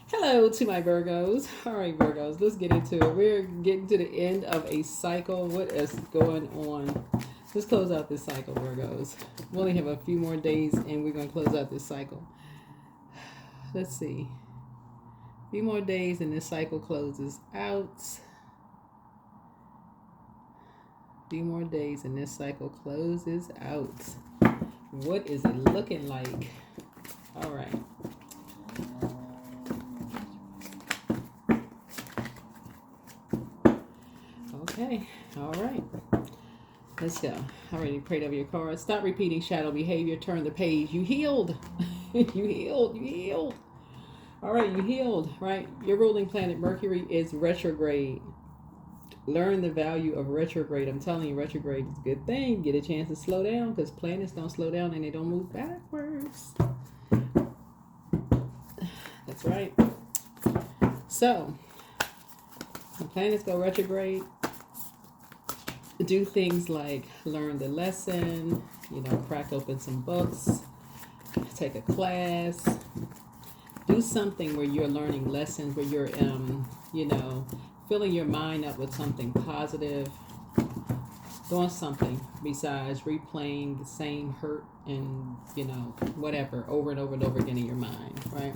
Hello to my Virgos. All right, Virgos, let's get into it. We're getting to the end of a cycle. What is going on? Let's close out this cycle, Virgos. We only have a few more days and we're going to close out this cycle. Let's see. A few more days and this cycle closes out. A few more days and this cycle closes out. What is it looking like? All right. Okay, all right. Let's go. I already prayed over your cards. Stop repeating shadow behavior. Turn the page. You healed. You healed. You healed. All right, you healed, right? Your ruling planet Mercury is retrograde. Learn the value of retrograde. I'm telling you, retrograde is a good thing. Get a chance to slow down because planets don't slow down and they don't move backwards. That's right. So, when planets go retrograde, do things like learn the lesson, crack open some books, take a class, do something where you're learning lessons, where you're, filling your mind up with something positive, doing something besides replaying the same hurt and, whatever over and over and over again in your mind, right?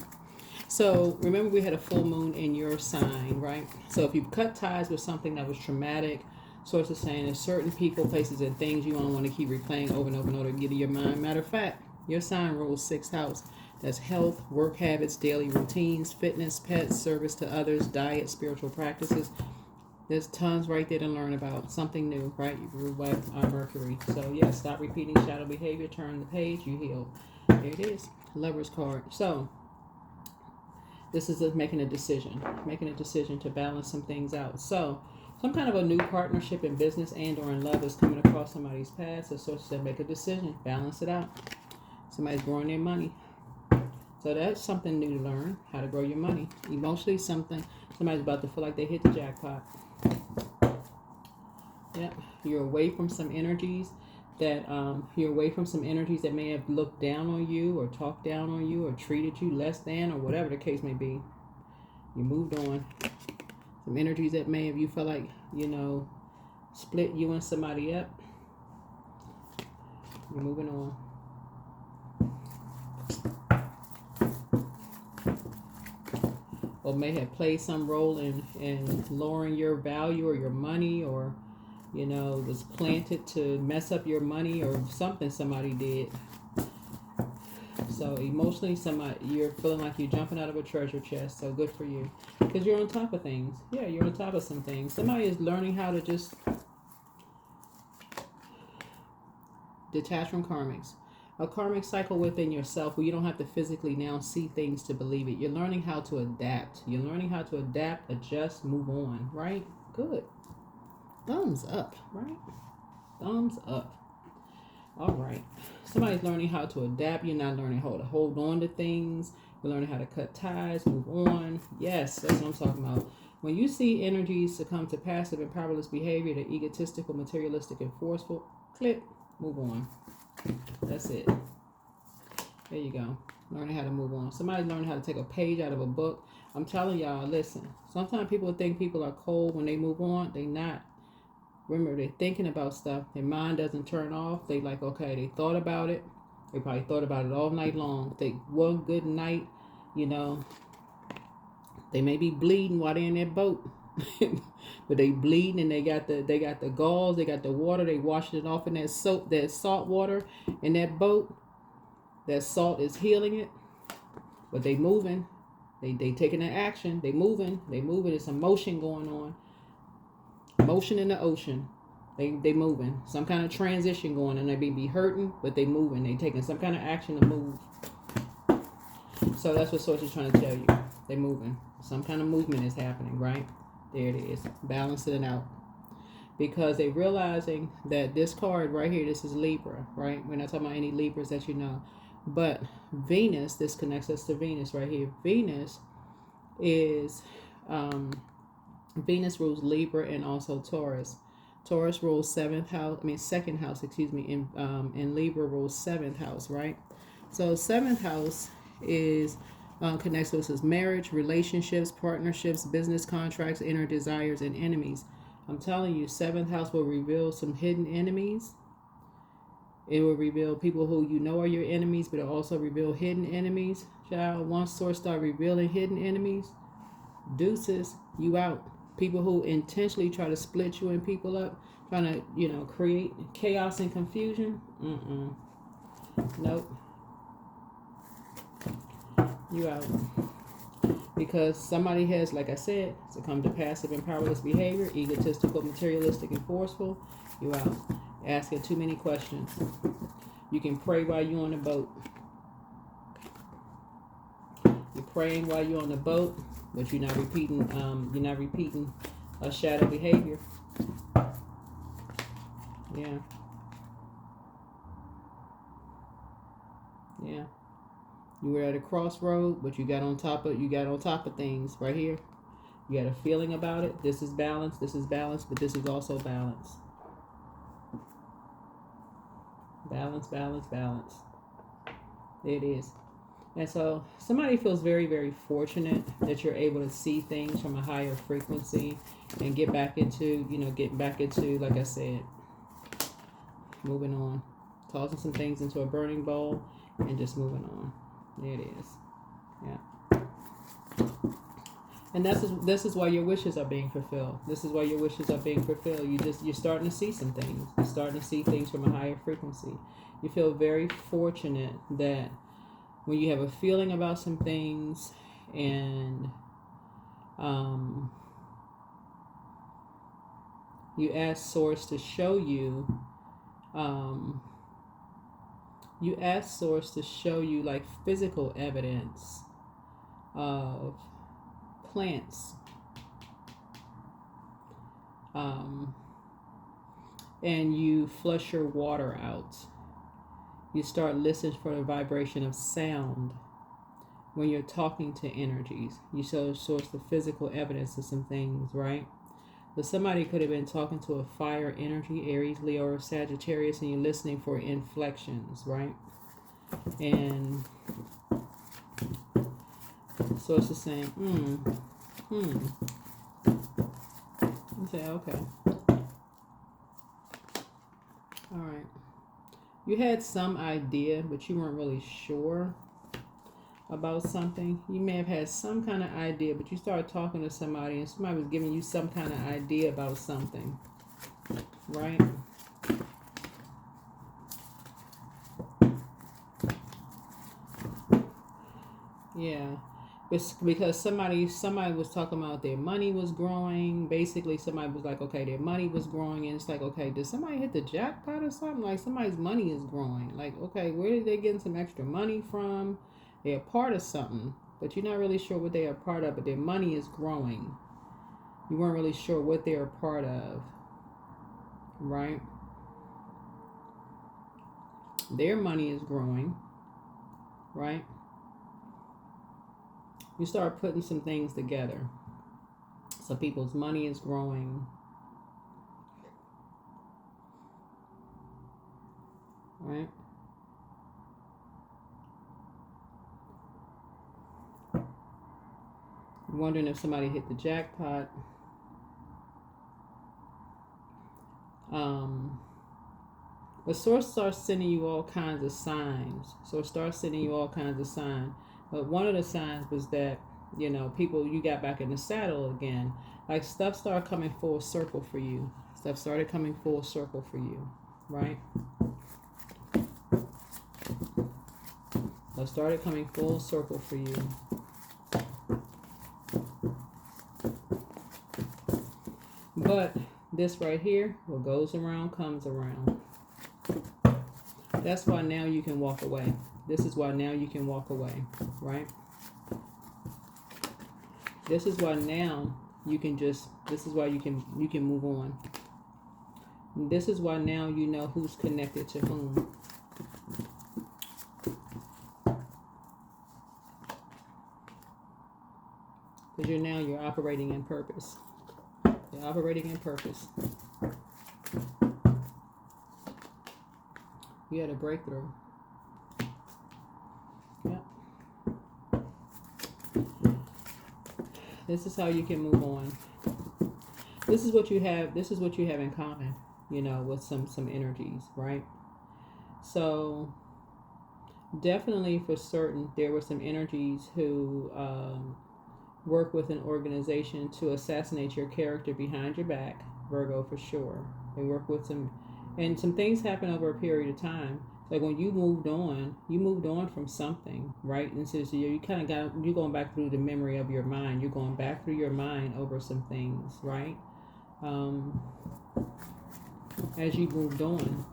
So remember we had a full moon in your sign, right? So if you cut ties with something that was traumatic, source is saying there's certain people, places, and things you don't want to keep replaying over and over and over again in your mind. Matter of fact, your sign rules 6th house. That's health, work habits, daily routines, fitness, pets, service to others, diet, spiritual practices. There's tons right there to learn about. Something new, right? You ruled by Mercury. So yeah, stop repeating shadow behavior. Turn the page. You heal. There it is. Lover's card. So this is making a decision to balance some things out. So some kind of a new partnership in business and or in love is coming across somebody's path. So sources that make a decision, balance it out. Somebody's growing their money. So that's something new to learn, how to grow your money. Emotionally, somebody's about to feel like they hit the jackpot. Yep, you're away from some energies that may have looked down on you or talked down on you or treated you less than or whatever the case may be. You moved on. Some energies that may have you felt like, split you and somebody up. You're moving on. Or may have played some role in lowering your value or your money, or was planted to mess up your money or something somebody did. So emotionally, you're feeling like you're jumping out of a treasure chest. So good for you, because you're on top of things. Yeah, you're on top of some things. Somebody is learning how to just detach from karmics. A karmic cycle within yourself where you don't have to physically now see things to believe it. You're learning how to adapt. You're learning how to adapt, adjust, move on, right? Good. Thumbs up, right? Thumbs up. All right. Somebody's learning how to adapt. You're not learning how to hold on to things. You're learning how to cut ties, move on. Yes, that's what I'm talking about. When you see energies succumb to passive and powerless behavior, the egotistical, materialistic, and forceful, click, move on. That's it. There you go. Learning how to move on. Somebody's learning how to take a page out of a book. I'm telling y'all, listen. Sometimes people think people are cold when they move on. They not. Remember, they're thinking about stuff. Their mind doesn't turn off. They like, okay, they thought about it. They probably thought about it all night long. They one good night, they may be bleeding while they're in that boat. But they bleeding and they got the gauze, they got the water, they washing it off in that salt water in that boat. That salt is healing it. But they moving. They taking an action. They moving. There's some motion going on. Motion in the ocean. They moving. Some kind of transition going on. They may be hurting, but they moving. They taking some kind of action to move. So that's what Source is trying to tell you. They moving. Some kind of movement is happening, right? There it is. Balancing it out. Because they're realizing that this card right here, this is Libra, right? We're not talking about any Libras that you know. But Venus, this connects us to Venus right here. Venus is, Venus rules Libra and also Taurus. Taurus rules second house, and Libra rules 7th house, right? So 7th house is connects with us marriage, relationships, partnerships, business contracts, inner desires, and enemies. I'm telling you, seventh house will reveal some hidden enemies. It will reveal people who you know are your enemies, but it'll also reveal hidden enemies. Child, once source start revealing hidden enemies, deuces, you out. People who intentionally try to split you and people up, trying to, create chaos and confusion. Nope. You out. Because somebody has, like I said, succumbed to passive and powerless behavior, egotistical, materialistic, and forceful. You out. Asking too many questions. You can pray while you're on the boat. You're praying while you're on the boat, but you're not repeating. A shadow behavior. Yeah. Yeah. You were at a crossroad, but you got on top of things right here. You had a feeling about it. This is balance, but this is also balance. Balance, balance, balance. There it is. And so somebody feels very, very fortunate that you're able to see things from a higher frequency and get back into, like I said, moving on. Tossing some things into a burning bowl and just moving on. There it is. Yeah. And this is why your wishes are being fulfilled. This is why your wishes are being fulfilled. You're starting to see some things. You're starting to see things from a higher frequency. You feel very fortunate that when you have a feeling about some things and you ask source to show you like physical evidence of plants, and you flush your water out. You start listening for the vibration of sound when you're talking to energies. You show source the physical evidence of some things, right? But somebody could have been talking to a fire energy, Aries, Leo, or Sagittarius, and you're listening for inflections, right? And source is saying, You say, okay. All right. You had some idea, but you weren't really sure about something. You may have had some kind of idea, but you started talking to somebody and somebody was giving you some kind of idea about something, right? Yeah. It's because somebody was talking about their money was growing. Basically, somebody was like, okay, their money was growing. And it's like, okay, did somebody hit the jackpot or something? Like, somebody's money is growing. Like, okay, where did they get some extra money from? They're a part of something, but you're not really sure what they are a part of, but their money is growing. You weren't really sure what they're a part of, right? Their money is growing, right? You start putting some things together. So people's money is growing. Right? Wondering if somebody hit the jackpot. But source starts sending you all kinds of signs. So it starts sending you all kinds of signs. But one of the signs was that, people, you got back in the saddle again. Like stuff started coming full circle for you. Stuff started coming full circle for you, right? Stuff started coming full circle for you. But this right here, what goes around comes around. That's why now you can walk away. This is why now you can walk away, right? This is why now you can this is why you can move on. This is why now you know who's connected to whom. Because you're operating in purpose. You're operating in purpose. You had a breakthrough. Yep. This is how you can move on. This is what you have. This is what you have in common, you know, with some energies, right? So definitely for certain, there were some energies who work with an organization to assassinate your character behind your back, Virgo, for sure. They work with some, and some things happen over a period of time. Like when you moved on from something, right? And so you kind of you're going back through the memory of your mind. You're going back through your mind over some things, right? As you moved on,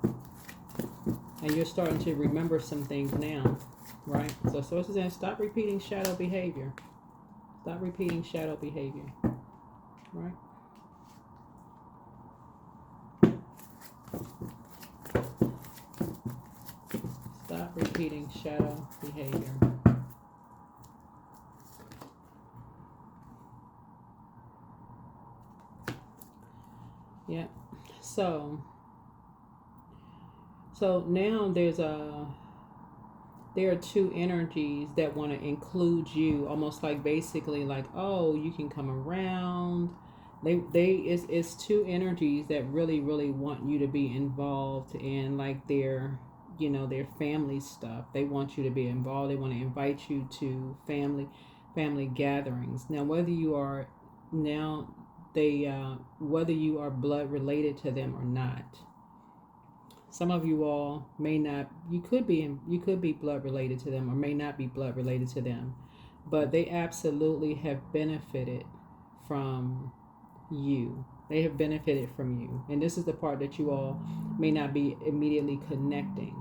and you're starting to remember some things now, right? So sources saying stop repeating shadow behavior. Stop repeating shadow behavior, right? Stop repeating shadow behavior. Yeah. So now there are two energies that want to include you, almost like basically like, oh, you can come around. It's two energies that really want you to be involved in like their, you know, their family stuff. They want you to be involved. They want to invite you to family gatherings. Now whether you are whether you are blood related to them or not. Some of you all may not. You could be blood related to them, or may not be blood related to them, but they absolutely have benefited from you. They have benefited from you, and this is the part that you all may not be immediately connecting.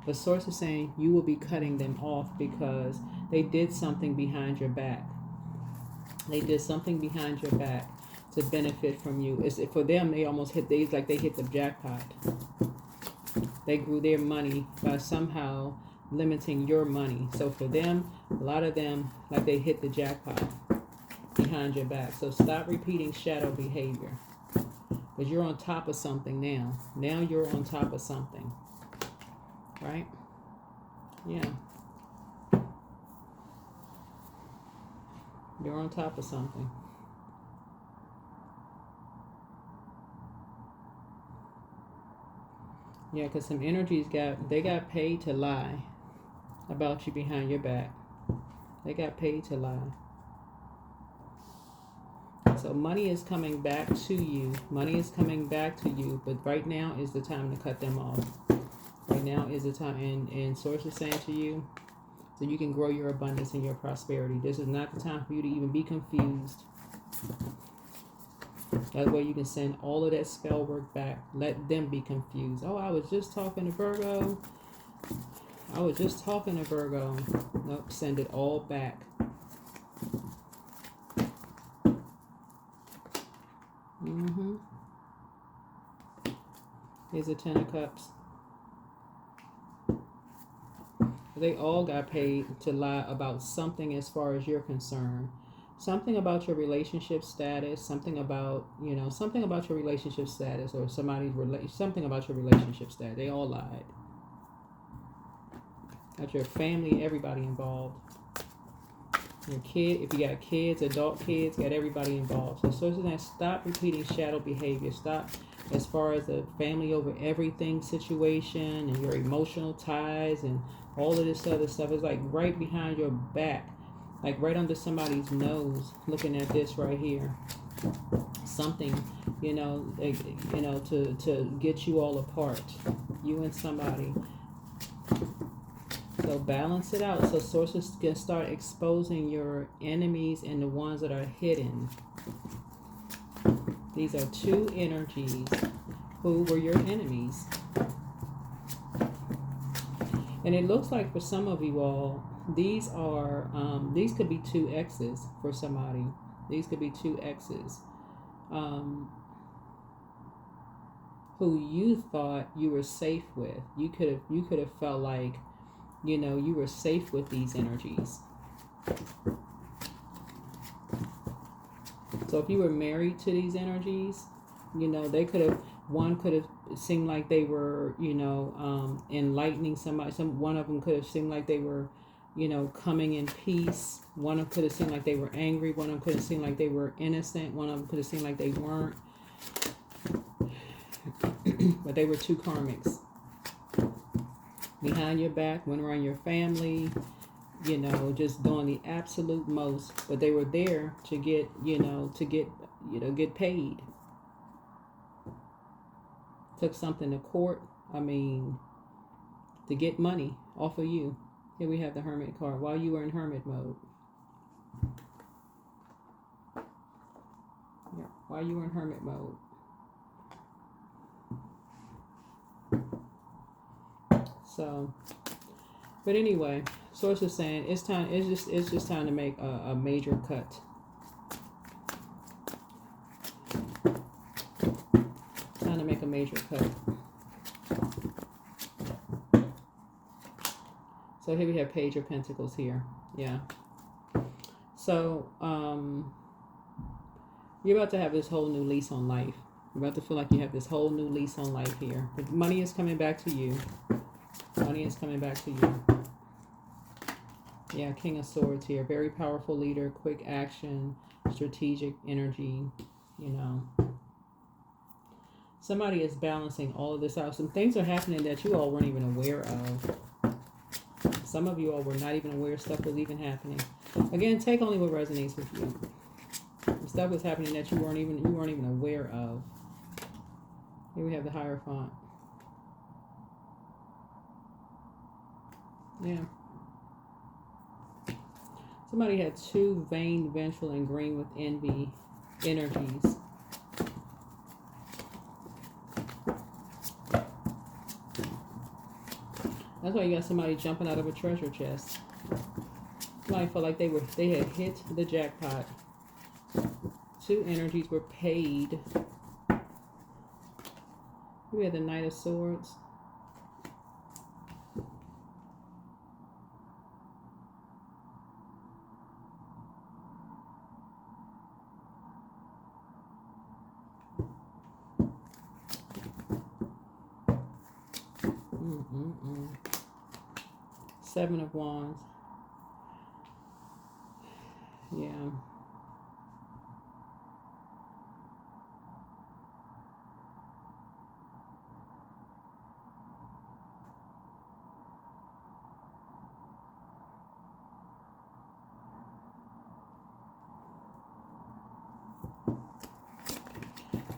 But source is saying you will be cutting them off because they did something behind your back. They did something behind your back to benefit from you. It's for them. They almost hit. They hit the jackpot. They grew their money by somehow limiting your money. So for them, a lot of them, like they hit the jackpot behind your back. So stop repeating shadow behavior. Because you're on top of something now. Now you're on top of something. Right? Yeah. You're on top of something. Yeah, because some energies got paid to lie about you behind your back. They got paid to lie. So money is coming back to you. Money is coming back to you, but right now is the time to cut them off. Right now is the time, and source is saying to you, so you can grow your abundance and your prosperity. This is not the time for you to even be confused. That way you can send all of that spell work back. Let them be confused. Oh, I was just talking to Virgo. Nope, send it all back. Here's a 10 of Cups. They all got paid to lie about something as far as you're concerned. Something about your relationship status, something about your relationship status, or something about your relationship status. They all lied. Got your family, everybody involved. Your kid, if you got kids, adult kids, got everybody involved. So sources that stop repeating shadow behavior. Stop as far as the family over everything situation and your emotional ties and all of this other stuff. Is like right behind your back. Like right under somebody's nose, looking at this right here. Something, to get you all apart. You and somebody. So balance it out. So sources can start exposing your enemies and the ones that are hidden. These are two energies who were your enemies. And it looks like for some of you all, these could be two exes for somebody. These could be two exes who you thought you were safe with. You could have felt like, you were safe with these energies. So if you were married to these energies, one could have seemed like they were, enlightening somebody. One of them could have seemed like they were you know, coming in peace. One of them could have seemed like they were angry. One of them could have seemed like they were innocent. One of them could have seemed like they weren't. But they were two karmics. Behind your back, went around your family, you know, just doing the absolute most. But they were there to get, get paid. Took something to court. I mean, to get money off of you. Here we have the Hermit card. While you were in Hermit mode. Yeah, while you were in Hermit mode. So, but anyway, source is saying it's time. It's just time to make a major cut. Time to make a major cut. So here we have Page of Pentacles here. Yeah. So you're about to have this whole new lease on life. You're about to feel like you have this whole new lease on life here. But money is coming back to you. Money is coming back to you. Yeah, King of Swords here. Very powerful leader, quick action, strategic energy, you know. Somebody is balancing all of this out. Some things are happening that you all weren't even aware of. Some of you all were not even aware stuff was even happening. Again, take only what resonates with you. Stuff was happening that you weren't even aware of. Here we have the Hierophant. Yeah. Somebody had two vain, vengeful, and green with envy energies. That's why you got somebody jumping out of a treasure chest. Somebody felt like they had hit the jackpot. Two energies were paid. We had the Knight of Swords. Seven of Wands. Yeah.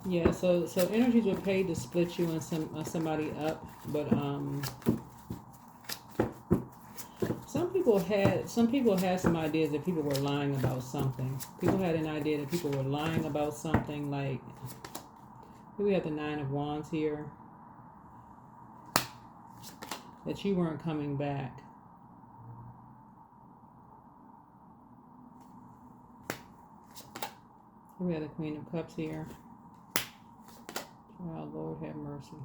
Yeah, so energies were paid to split you and somebody up, but some people had some ideas that people were lying about something. People had an idea that people were lying about something. Like, we have the Nine of Wands here, that you weren't coming back. We have the Queen of Cups here. Oh, Lord have mercy.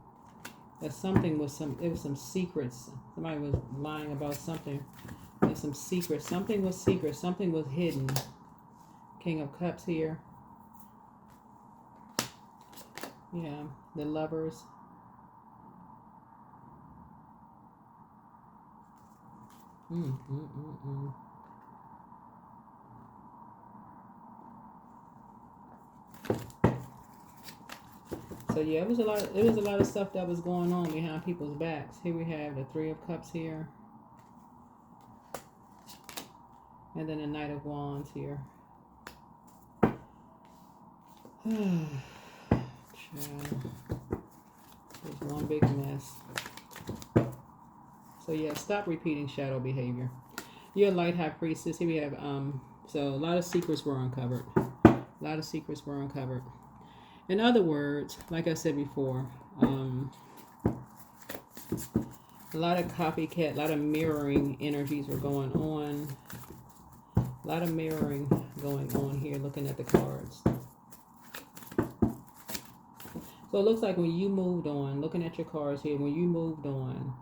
That something was it was some secrets. Somebody was lying about something. There's some secrets. Something was secret. Something was hidden. King of Cups here. Yeah, the Lovers. So yeah, it was a lot of stuff that was going on behind people's backs. Here we have the Three of Cups here. And then the Knight of Wands here. There's one big mess. So yeah, stop repeating shadow behavior. You're a light high priestess. Here we have so a lot of secrets were uncovered. A lot of secrets were uncovered. In other words, like I said before, a lot of copycat, a lot of mirroring energies were going on. A lot of mirroring going on here, looking at the cards. So it looks like when you moved on, looking at your cards here, when you moved on,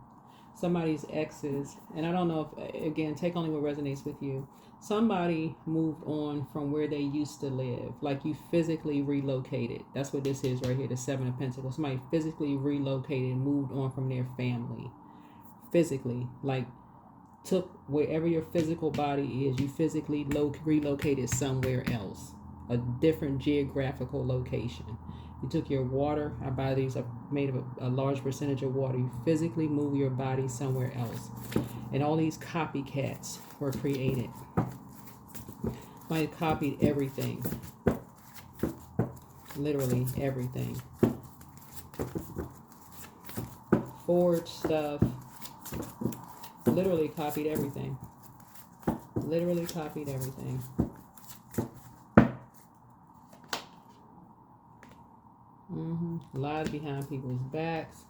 somebody's exes, and I don't know if, again, take only what resonates with you. Somebody moved on from where they used to live, like you physically relocated. That's what this is right here, the Seven of Pentacles. Somebody physically relocated, moved on from their family. Physically, like took wherever your physical body is, you physically relocated somewhere else, a different geographical location. You took your water, our bodies are made of a large percentage of water. You physically move your body somewhere else. And all these copycats were created. Might have copied everything. Literally everything. Forged stuff. Literally copied everything. Literally copied everything. Lied behind people's backs.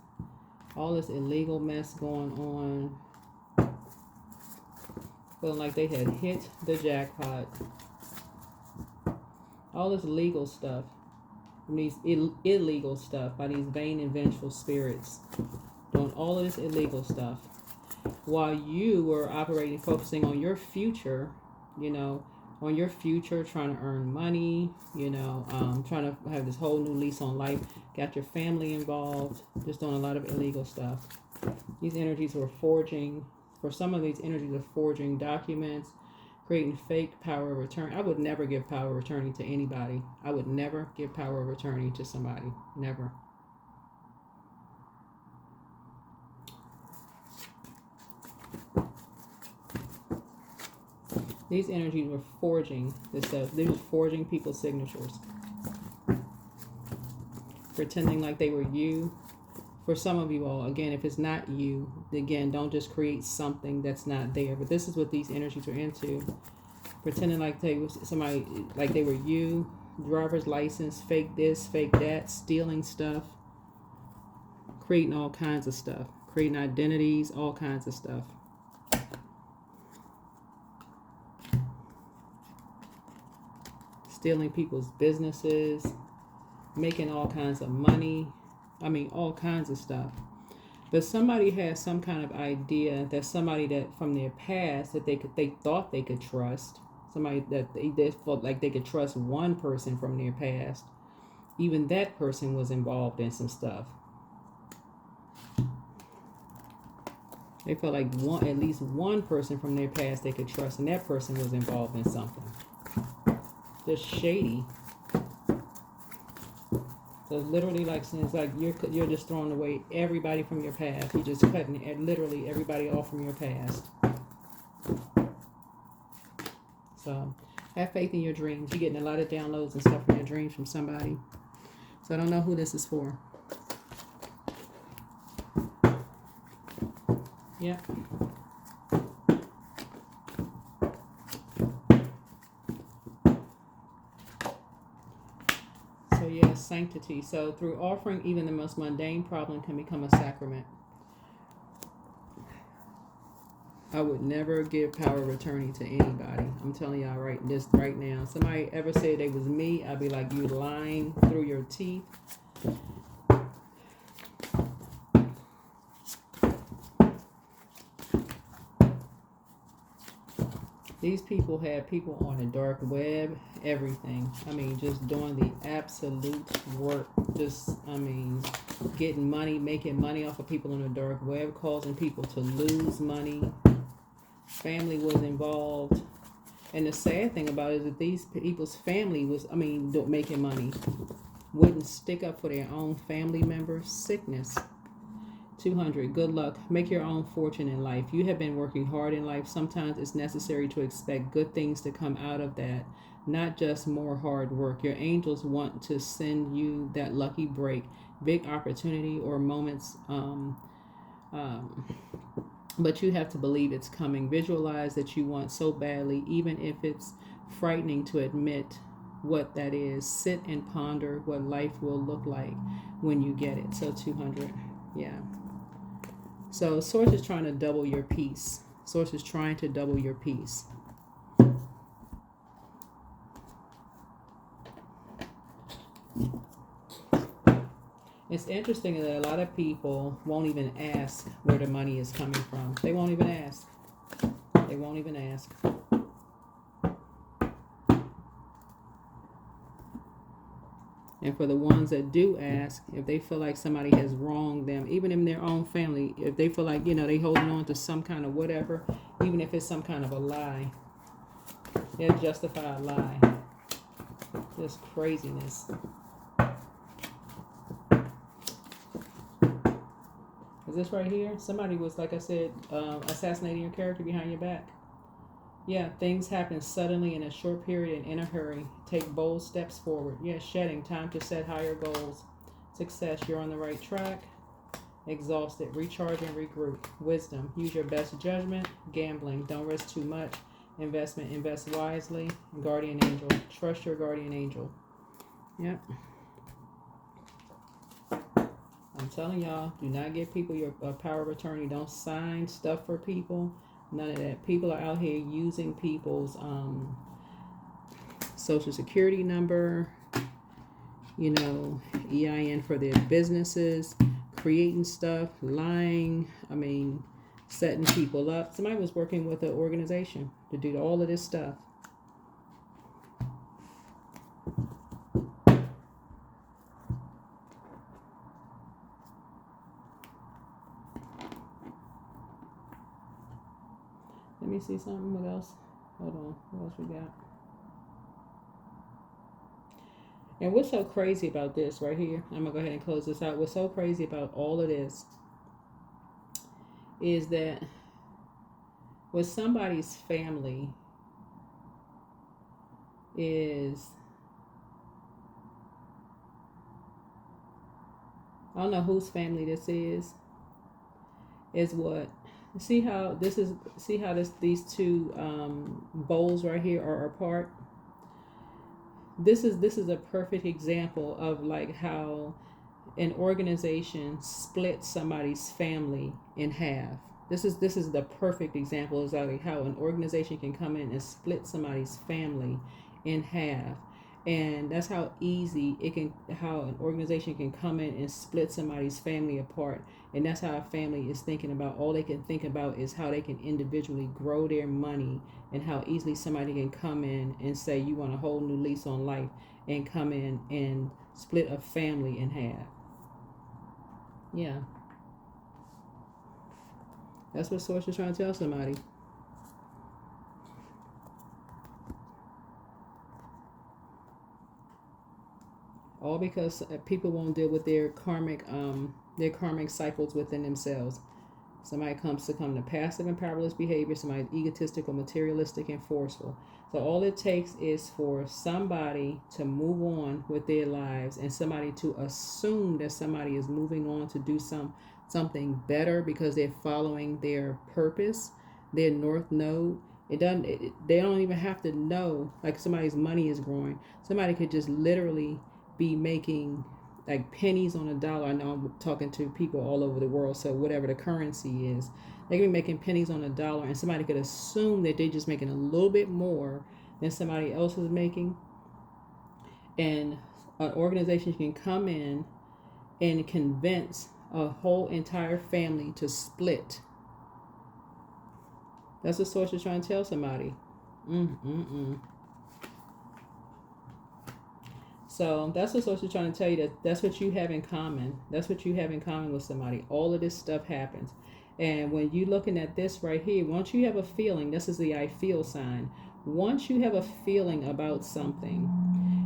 All this illegal mess going on. Feeling like they had hit the jackpot. All this legal stuff. These illegal stuff by these vain and vengeful spirits. Doing all of this illegal stuff. While you were operating, focusing on your future, on your future, trying to earn money, trying to have this whole new lease on life, got your family involved, just doing a lot of illegal stuff. These energies were forging, for some of these energies are forging documents, creating fake power of attorney. I would never give power of attorney to anybody. I would never give power of attorney to somebody. Never. These energies were forging this stuff. They were forging people's signatures. Pretending like they were you. For some of you all, again, if it's not you, again, don't just create something that's not there. But this is what these energies are into. Pretending like they was somebody, like they were you. Driver's license, fake this, fake that, stealing stuff. Creating all kinds of stuff. Creating identities, all kinds of stuff. Stealing people's businesses, making all kinds of money. I mean, all kinds of stuff. But somebody has some kind of idea that somebody that from their past that they thought they could trust. Somebody that they felt like they could trust one person from their past. Even that person was involved in some stuff. They felt like at least one person from their past they could trust, and that person was involved in something. Just shady. So it's literally like it's like you're just throwing away everybody from your past. You're just cutting literally everybody off from your past. So have faith in your dreams. You're getting a lot of downloads and stuff from your dreams from somebody. So I don't know who this is for. Yep. Yes, sanctity. So through offering, even the most mundane problem can become a sacrament. I would never give power of attorney to anybody. I'm telling y'all right now. Somebody ever said they was me, I'd be like, you lying through your teeth. These people had people on the dark web, everything. I mean, just doing the absolute work. Getting money, making money off of people on the dark web, causing people to lose money. Family was involved. And the sad thing about it is that these people's family was, making money. Wouldn't stick up for their own family members. Sickness. 200. Good luck. Make your own fortune in life. You have been working hard in life. Sometimes it's necessary to expect good things to come out of that, not just more hard work. Your angels want to send you that lucky break, big opportunity or moments, but you have to believe it's coming. Visualize that you want so badly, even if it's frightening to admit what that is. Sit and ponder what life will look like when you get it. So 200. Yeah. So Source is trying to double your peace. Source is trying to double your peace. It's interesting that a lot of people won't even ask where the money is coming from. They won't even ask. They won't even ask. And for the ones that do ask, if they feel like somebody has wronged them, even in their own family, if they feel like, they holding on to some kind of whatever, even if it's some kind of a lie. They'll justify a lie. Just craziness. Is this right here? Somebody was, like I said, assassinating your character behind your back. Yeah, things happen suddenly in a short period and in a hurry. Take bold steps forward. Yeah, shedding. Time to set higher goals. Success. You're on the right track. Exhausted. Recharge and regroup. Wisdom. Use your best judgment. Gambling. Don't risk too much. Investment. Invest wisely. Guardian angel. Trust your guardian angel. Yep. I'm telling y'all, do not give people your power of attorney. Don't sign stuff for people. None of that. People are out here using people's social security number, you know, EIN for their businesses, creating stuff, lying. I mean, setting people up. Somebody was working with an organization to do all of this stuff. Let me see something. What else? Hold on. What else we got? And what's so crazy about this right here? I'm going to go ahead and close this out. What's so crazy about all of this is that with somebody's family is, I don't know whose family this is what, see how these two bowls right here are apart. This is a perfect example of like how an organization splits somebody's family in half. This is the perfect example of exactly how an organization can come in and split somebody's family in half. And that's how easy how an organization can come in and split somebody's family apart. And that's how a family is thinking about, all they can think about is how they can individually grow their money, and how easily somebody can come in and say, you want a whole new lease on life, and come in and split a family in half. Yeah. That's what Source is trying to tell somebody. All because people won't deal with their karmic cycles within themselves. Somebody comes to passive and powerless behavior. Somebody's egotistical, materialistic, and forceful. So all it takes is for somebody to move on with their lives, and somebody to assume that somebody is moving on to do something better because they're following their purpose, their north node. They don't even have to know, like, somebody's money is growing. Somebody could just literally be making like pennies on a dollar. I know I'm talking to people all over the world, so whatever the currency is, they can be making pennies on a dollar, and somebody could assume that they're just making a little bit more than somebody else is making. And an organization can come in and convince a whole entire family to split. That's what Source is trying to tell somebody. So that's what Source is trying to tell you, that's what you have in common. That's what you have in common with somebody. All of this stuff happens. And when you're looking at this right here, once you have a feeling, this is the I feel sign. Once you have a feeling about something,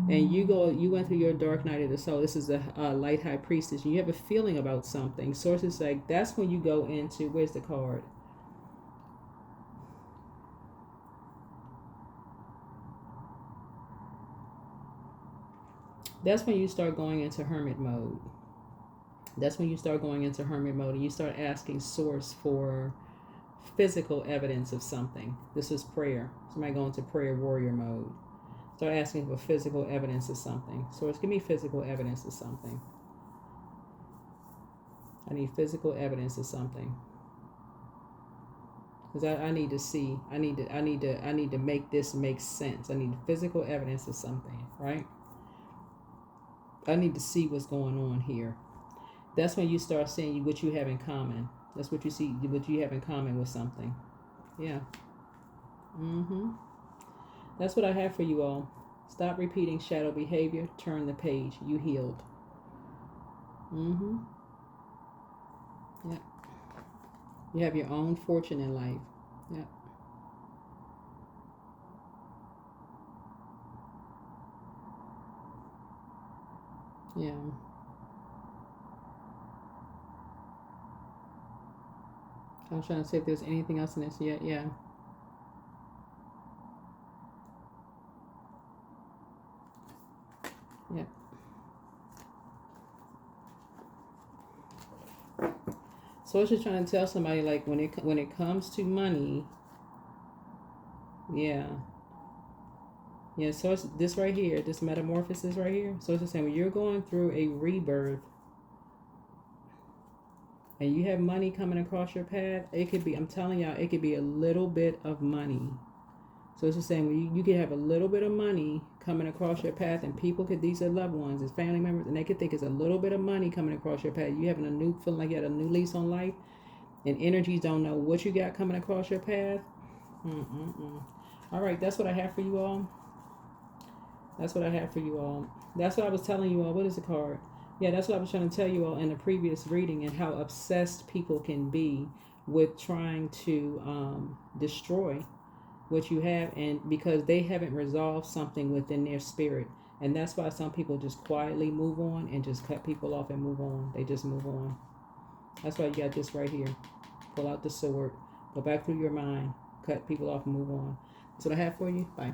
and you went through your dark night of the soul, this is a light high priestess, and you have a feeling about something, Source is like, that's when you go into, where's the card? That's when you start going into hermit mode. That's when you start going into hermit mode, and you start asking Source for physical evidence of something. This is prayer. Somebody go into prayer warrior mode. Start asking for physical evidence of something. Source, give me physical evidence of something. I need physical evidence of something. Because I need to see. I need to make this make sense. I need physical evidence of something, right? I need to see what's going on here. That's when you start seeing what you have in common. That's what you see, what you have in common with something. Yeah. That's what I have for you all. Stop repeating shadow behavior. Turn the page. You healed. Yeah. You have your own fortune in life. Yeah. Yeah. I was trying to see if there's anything else in this yet. Yeah. Yeah. So it's just trying to tell somebody, like, when it comes to money, yeah, yeah. So it's this right here, this metamorphosis right here. So it's just saying when you're going through a rebirth and you have money coming across your path, it could be, I'm telling y'all, it could be a little bit of money. So it's just saying when you could have a little bit of money coming across your path, and people could, these are loved ones, it's family members, and they could think it's a little bit of money coming across your path. You having a new, feeling like you had a new lease on life, and energies don't know what you got coming across your path. All right, that's what I have for you all. That's what I have for you all. That's what I was telling you all. What is the card? Yeah, that's what I was trying to tell you all in the previous reading, and how obsessed people can be with trying to destroy what you have, and because they haven't resolved something within their spirit. And that's why some people just quietly move on and just cut people off and move on. They just move on. That's why you got this right here. Pull out the sword. Go back through your mind. Cut people off and move on. That's what I have for you. Bye.